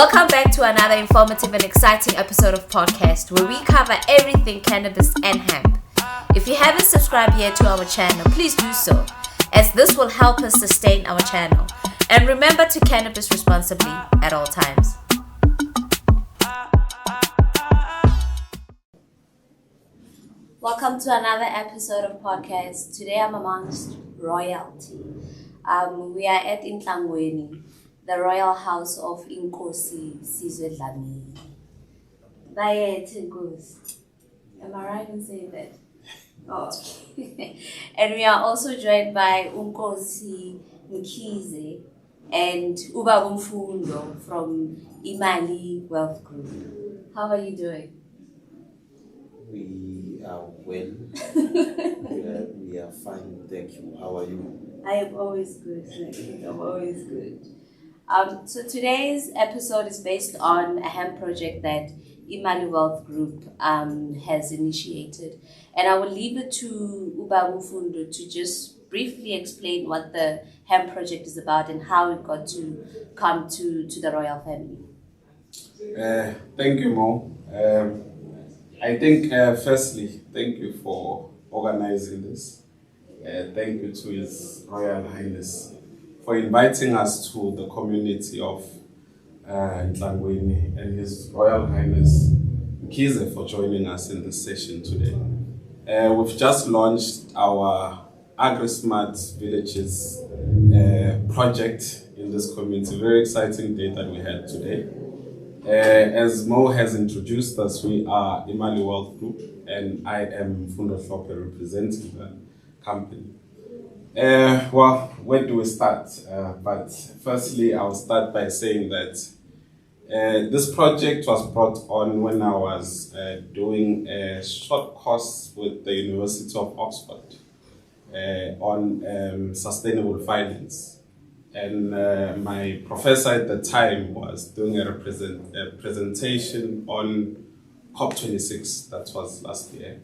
Welcome back to another informative and exciting episode of POTCAST, where we cover everything cannabis and hemp. If you haven't subscribed yet to our channel, please do so, as this will help us sustain our channel. And remember to cannabis responsibly at all times. Welcome to another episode of POTCAST. Today I'm amongst royalty. We are at Inkosi, the royal house of Inkosi Dlamini. Inkosi. Am I right in saying that? Oh. And we are also joined by Inkosi Mkhize and Mfundo from Imali Wealth Group. How are you doing? We are well. we are fine, thank you. How are you? I am always good. I'm always good. So today's episode is based on a hemp project that Imali Wealth Group has initiated, and I will leave it to Mfundo to just briefly explain what the hemp project is about and how it got to come to the royal family. Thank you, Mo. I think, firstly, thank you for organizing this. Thank you to His Royal Highness for inviting us to the community of Inkosi and His Royal Highness Mkhize for joining us in this session today. We've just launched our agri-smart villages project in this community. Very exciting day that we had today. As Mo has introduced us, we are Imali Wealth Group, and I am Mfundo representing the company. Well, where do we start? But firstly, I'll start by saying that this project was brought on when I was doing a short course with the University of Oxford on sustainable finance. And my professor at the time was doing a presentation on COP26, that was last year.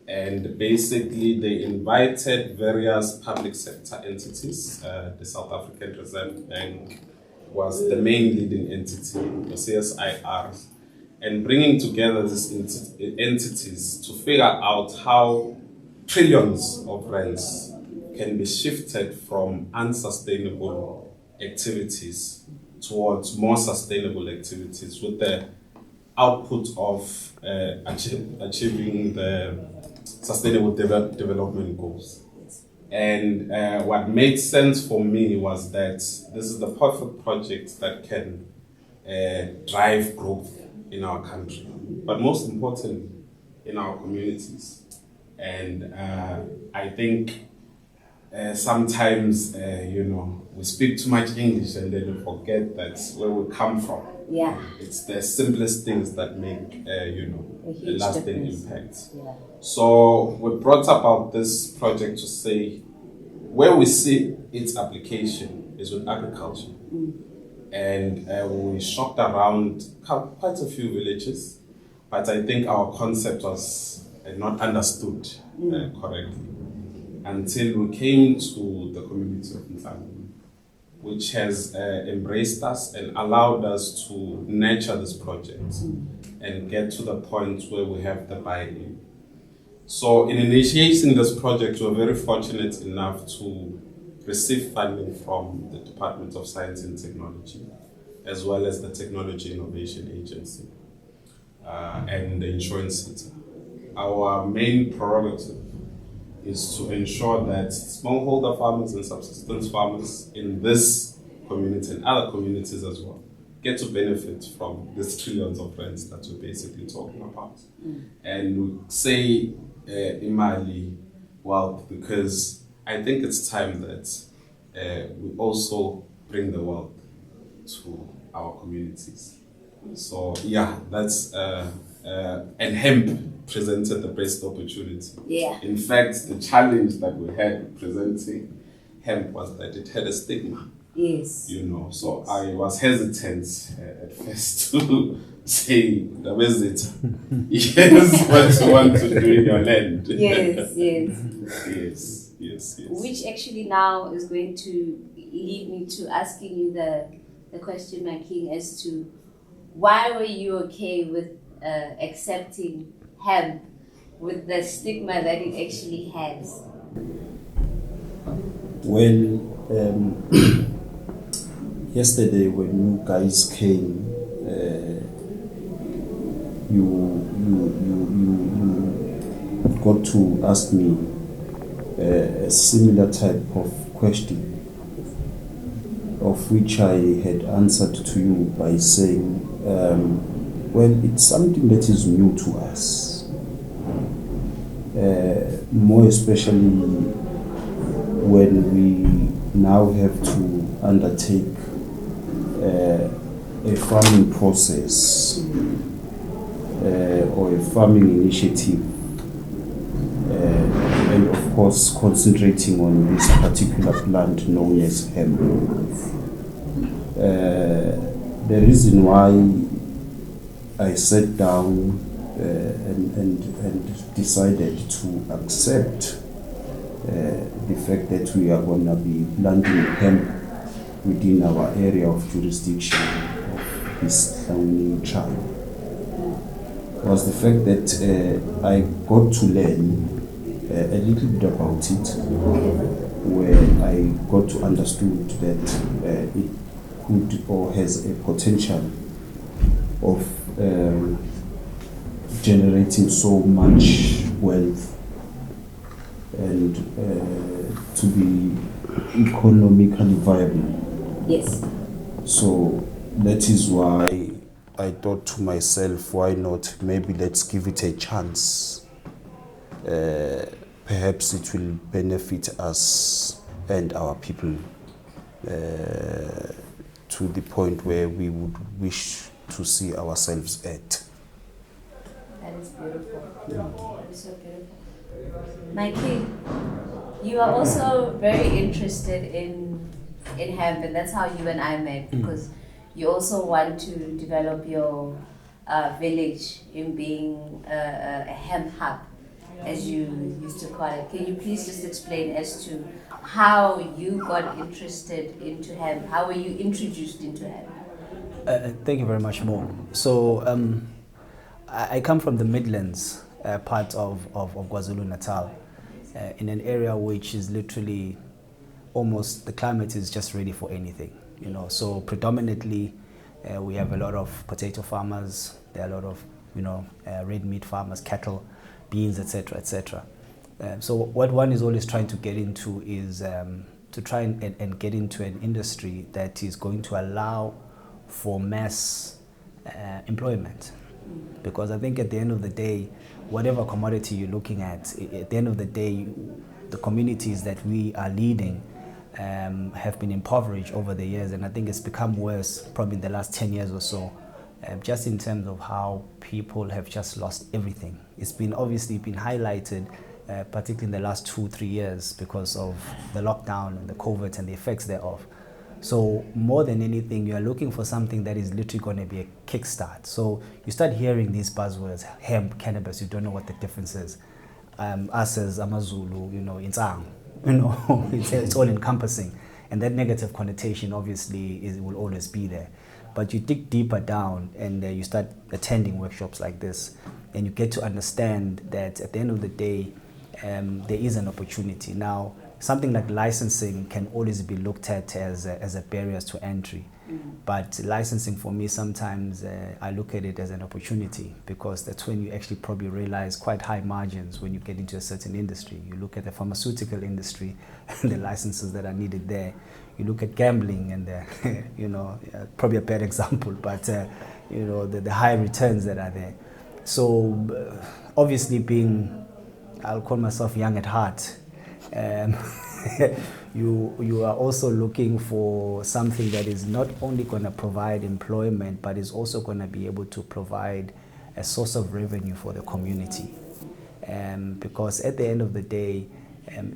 And basically they invited various public sector entities. The South African Reserve Bank was the main leading entity, the CSIRs, and bringing together these entities to figure out how trillions of rands can be shifted from unsustainable activities towards more sustainable activities with the output of achieving the sustainable development goals. And what made sense for me was that this is the perfect project that can drive growth in our country, but most importantly, in our communities. And I think sometimes, we speak too much English and then we forget that's where we come from. Yeah. It's the simplest things that make, a lasting impact. Yeah. So we brought about this project to say where we see its application is with agriculture. And we shopped around quite a few villages, but I think our concept was not understood correctly until we came to the community of Inkosi, which has embraced us and allowed us to nurture this project and get to the point where we have the buy-in. So in initiating this project, we were very fortunate enough to receive funding from the Department of Science and Technology, as well as the Technology Innovation Agency and the Insurance Center. Our main prerogative is to ensure that smallholder farmers and subsistence farmers in this community and other communities as well get to benefit from these trillions of rands that we're basically talking about. And we say Imali wealth because I think it's time that we also bring the wealth to our communities. So yeah, that's and hemp presented the best opportunity. Yeah. In fact, the challenge that we had presenting hemp was that it had a stigma. Yes. So I was hesitant at first to say, where is it? Yes, what you want to do in your land. Yes. Yes. Which actually now is going to lead me to asking you the question, my king, as to why were you okay with accepting hemp with the stigma that it actually has? Well, yesterday when you guys came, you got to ask me a similar type of question, of which I had answered to you by saying, well, it's something that is new to us, more especially when we now have to undertake a farming process or a farming initiative, and of course concentrating on this particular plant known as hemp. The reason why I sat down and decided to accept the fact that we are going to be planting hemp within our area of jurisdiction of this Dlamini tribe was the fact that I got to learn a little bit about it, where I got to understood that it could or has a potential of generating so much wealth and to be economically viable. Yes. So that is why I thought to myself, why not? Maybe let's give it a chance. Perhaps it will benefit us and our people to the point where we would wish to see ourselves at. That is beautiful. That is so beautiful. Mikey, you are also very interested in hemp, and that's how you and I met, because you also want to develop your village in being a hemp hub, as you used to call it. Can you please just explain as to how you got interested into hemp? How were you introduced into hemp? Thank you very much, Mo. So I come from the Midlands part of KwaZulu-Natal, in an area which is literally almost, the climate is just ready for anything, you know. So predominantly we have a lot of potato farmers, there are a lot of, you know, red meat farmers, cattle, beans, etc., etc. So what one is always trying to get into is to try and get into an industry that is going to allow for mass employment. Because I think at the end of the day, whatever commodity you're looking at the end of the day, the communities that we are leading have been impoverished over the years, and I think it's become worse probably in the last 10 years or so, just in terms of how people have just lost everything. It's been obviously been highlighted, particularly in the last 2-3 years, because of the lockdown and the COVID and the effects thereof. So more than anything, you are looking for something that is literally going to be a kickstart. So you start hearing these buzzwords, hemp, cannabis, you don't know what the difference is. Us as Amazulu, you know, Insang, you know, it's all encompassing. And that negative connotation obviously will always be there. But you dig deeper down and you start attending workshops like this, and you get to understand that at the end of the day, there is an opportunity. Now, something like licensing can always be looked at as a barrier to entry. But licensing for me, sometimes I look at it as an opportunity, because that's when you actually probably realize quite high margins when you get into a certain industry. You look at the pharmaceutical industry and the licenses that are needed there. You look at gambling and you know, probably a bad example, but you know, the high returns that are there. So obviously being, I'll call myself young at heart, you are also looking for something that is not only going to provide employment, but is also going to be able to provide a source of revenue for the community. Because at the end of the day,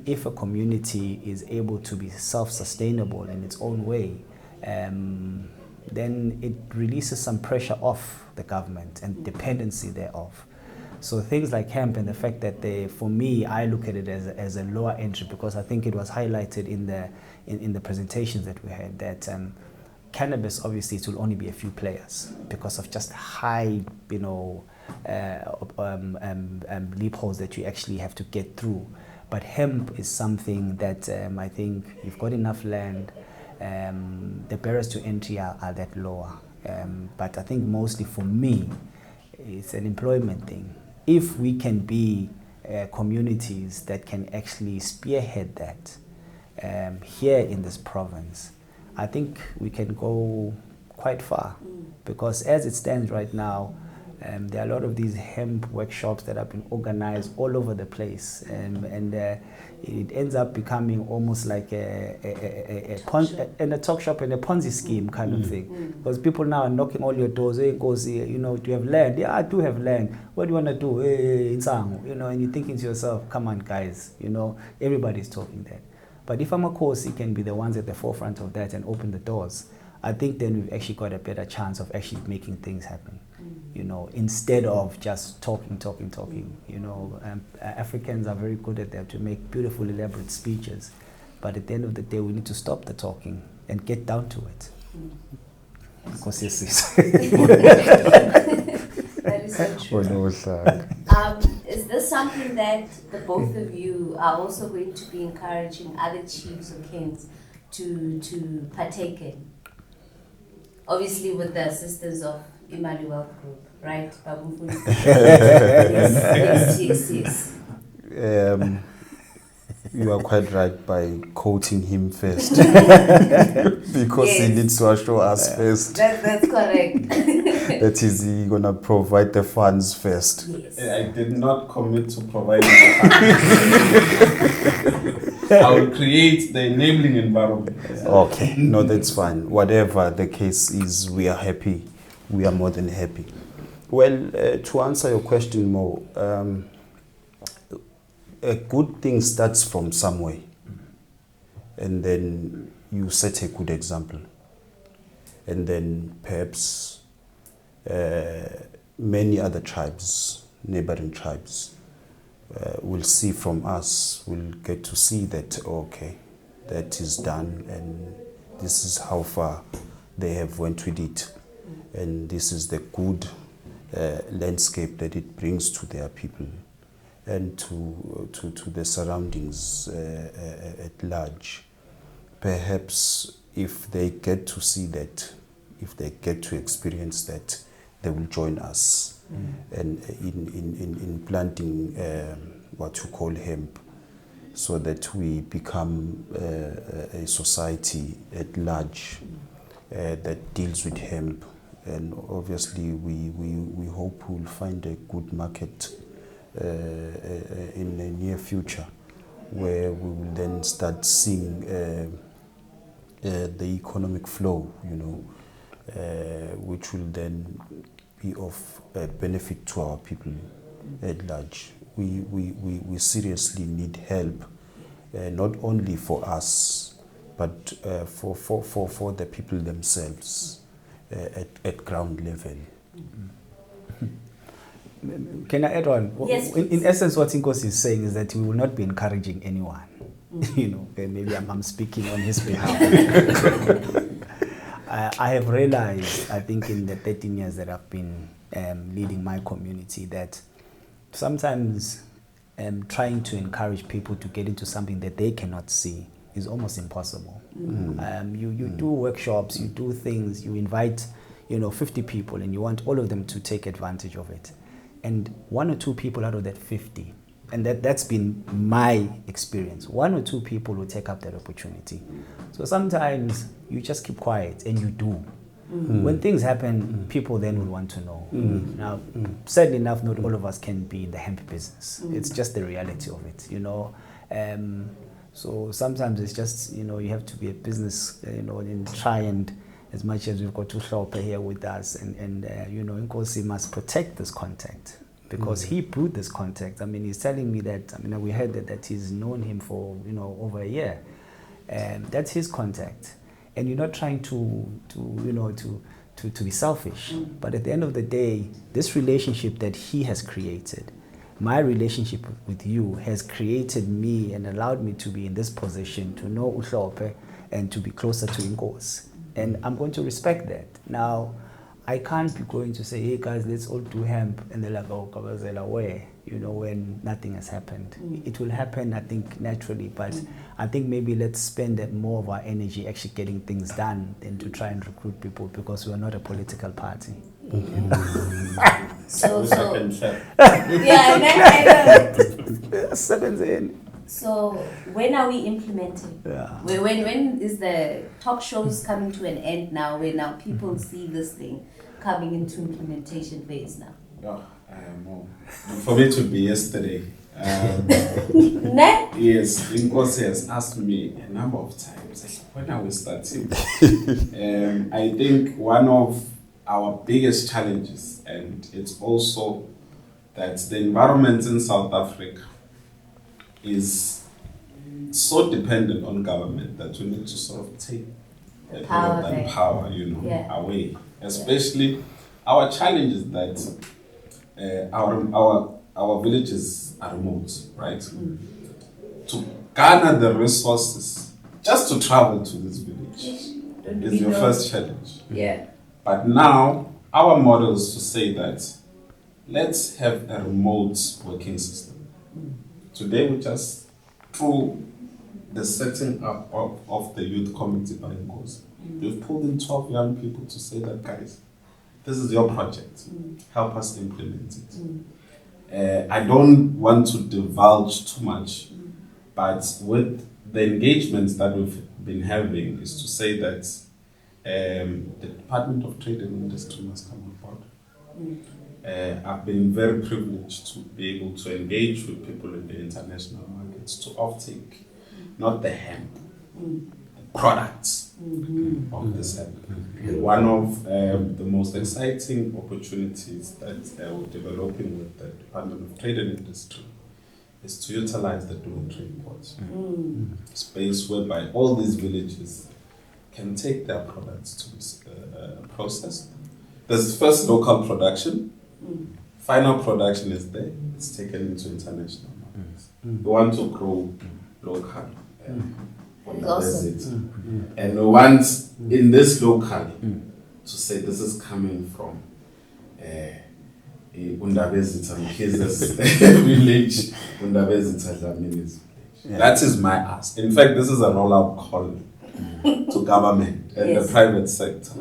if a community is able to be self-sustainable in its own way, then it releases some pressure off the government and dependency thereof. So things like hemp, and the fact that for me, I look at it as a lower entry, because I think it was highlighted in the presentations that we had, that cannabis, obviously, it will only be a few players because of just high, loopholes that you actually have to get through. But hemp is something that I think you've got enough land. The barriers to entry are that lower. But I think mostly for me, it's an employment thing. If we can be communities that can actually spearhead that here in this province, I think we can go quite far. Because as it stands right now, there are a lot of these hemp workshops that have been organized all over the place, and it ends up becoming almost like a talk shop and a Ponzi scheme kind of thing. Because people now are knocking all your doors. Hey, Inkosi, do you have land? Yeah, I do have land. What do you want to do? Hey, Insango, and you're thinking to yourself, come on, guys, everybody's talking that. But if Inkosi can be the ones at the forefront of that and open the doors, I think then we've actually got a better chance of actually making things happen. Instead of just talking. Africans are very good at that, to make beautiful, elaborate speeches. But at the end of the day, we need to stop the talking and get down to it. Because yes, That is so true. Is this something that the both of you are also going to be encouraging other chiefs or kings to partake in? Obviously, with the assistance of Imali Wealth Group, right? Yes. You are quite right by quoting him first. Because he needs to assure us first. That's correct. That is, he gonna provide the funds first. Yes. I did not commit to providing the funds. I will create the enabling environment. Okay, no, that's fine. Whatever the case is, we are happy. We are more than happy. Well, to answer your question more, a good thing starts from somewhere, and then you set a good example, and then perhaps many other tribes, neighboring tribes, will see from us, will get to see that, okay, that is done, and this is how far they have went with it, and this is the good landscape that it brings to their people and to the surroundings at large. Perhaps if they get to see that, if they get to experience that, they will join us and in planting what you call hemp, so that we become a society at large that deals with hemp. And obviously we hope we'll find a good market in the near future, where we will then start seeing the economic flow, which will then be of benefit to our people at large. We seriously need help, not only for us, but for the people themselves at ground level. Can I add on? Yes, in essence, what Inkosi is saying is that we will not be encouraging anyone. Maybe I'm speaking on his behalf. I have realized, I think in the 13 years that I've been leading my community, that sometimes trying to encourage people to get into something that they cannot see is almost impossible. You do workshops, you do things, you invite 50 people, and you want all of them to take advantage of it. And one or two people out of that 50, and that's been my experience, one or two people will take up that opportunity. So sometimes you just keep quiet and you do. When things happen, people then will want to know. Now, sadly enough, not all of us can be in the hemp business. It's just the reality of it, So sometimes it's just, you have to be a business, and try, and as much as we've got Uhlophe here with us, and Inkosi must protect this contact, because he brewed this contact. I mean, he's telling me that, we heard that he's known him for, over a year. And that's his contact. And you're not trying to be selfish. But at the end of the day, this relationship that he has created, my relationship with you, has created me and allowed me to be in this position, to know Uhlophe and to be closer to Inkosi. and I'm going to respect that. Now, I can't be going to say, hey guys, let's all do hemp, and they're like, oh, Kabazela, where? You know, when nothing has happened. It will happen, I think, naturally, but I think maybe let's spend more of our energy actually getting things done than to try and recruit people, because we are not a political party. So I can share. yeah, and then Seconds in. so when are we implementing? Yeah. When is the talk shows coming to an end now, where now people see this thing coming into implementation phase now? For me to be yesterday. Ne? Yes, Inkosi has asked me a number of times, when are we starting? I think one of our biggest challenges, and it's also that the environment in South Africa is so dependent on government that we need to sort of take a bit of that power, away. Especially our challenge is that our villages are remote, right? To garner the resources just to travel to this village is your first challenge. Yeah. But now our model is to say that let's have a remote working system. Today we just, through the setting up of the youth committee by Inkosi, we've pulled in 12 young people to say that, guys, this is your project. Help us implement it. I don't want to divulge too much, but with the engagements that we've been having is to say that the Department of Trade and Industry must come on board. I've been very privileged to be able to engage with people in the international markets to offtake, not the hemp, the products of this hemp. One of the most exciting opportunities that we're developing with the Department of Trade and Industry is to utilize the dual trade ports. Space whereby all these villages can take their products to be processed. There's first local production, final production is there, it's taken into international markets. We want to grow local. Awesome. And we want in this local to say this is coming from Inkosi Mkhize's village, Inkosi Dlamini's village. That is my ask. In fact, this is a rollout call to government and the private sector.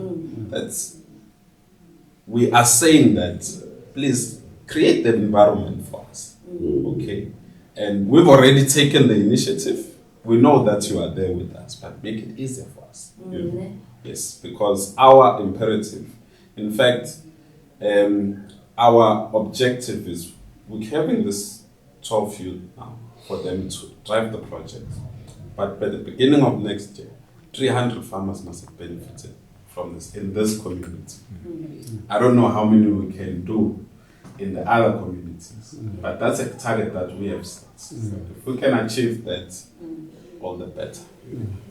We are saying that please create the environment for us. Okay? And we've already taken the initiative. We know that you are there with us, but make it easier for us. Yes, because our imperative, in fact, our objective is we're having this 12 youth now for them to drive the project. But by the beginning of next year, 300 farmers must have benefited from this in this community. I don't know how many we can do in the other communities, but that's a target that we have set. If we can achieve that, all the better.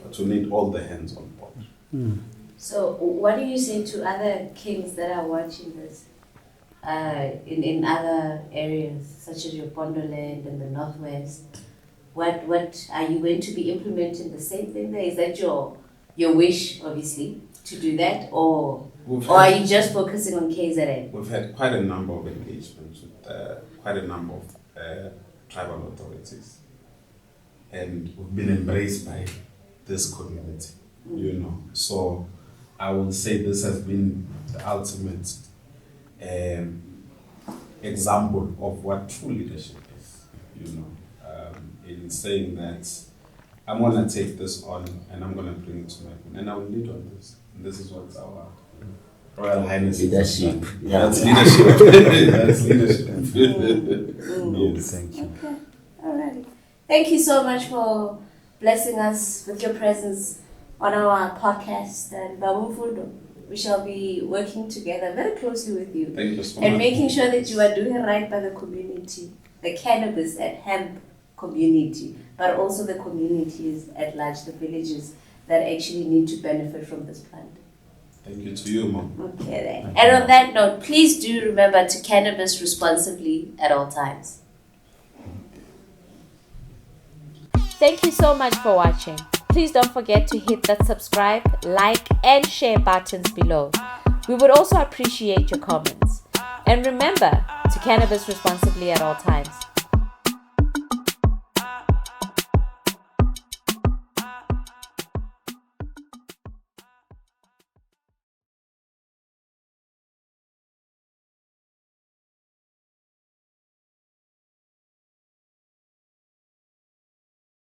But we need all the hands on board. So what do you say to other kings that are watching this in other areas, such as your Pondoland and the Northwest? What are you going to be implementing the same thing there? Is that your wish, obviously, to do that, or are you just focusing on KZN? We've had quite a number of engagements with quite a number of tribal authorities, and we've been embraced by this community, So I would say this has been the ultimate example of what true leadership is, in saying that I'm going to take this on and I'm going to bring it to my home and I will lead on this. And this is what our Royal Highness leadership. That's leadership. That's leadership. Yes. Thank you. Okay. All right. Thank you so much for blessing us with your presence on our podcast. And Babu, we shall be working together very closely with you. Thank you so and much. making sure that you are doing right by the community, the cannabis and hemp community, but also the communities at large, the villages that actually need to benefit from this plant. Thank you to you, Mom. Okay then. And on that note, please do remember to cannabis responsibly at all times. Thank you so much for watching. please don't forget to hit that subscribe, like, and share buttons below. We would also appreciate your comments. And remember to cannabis responsibly at all times.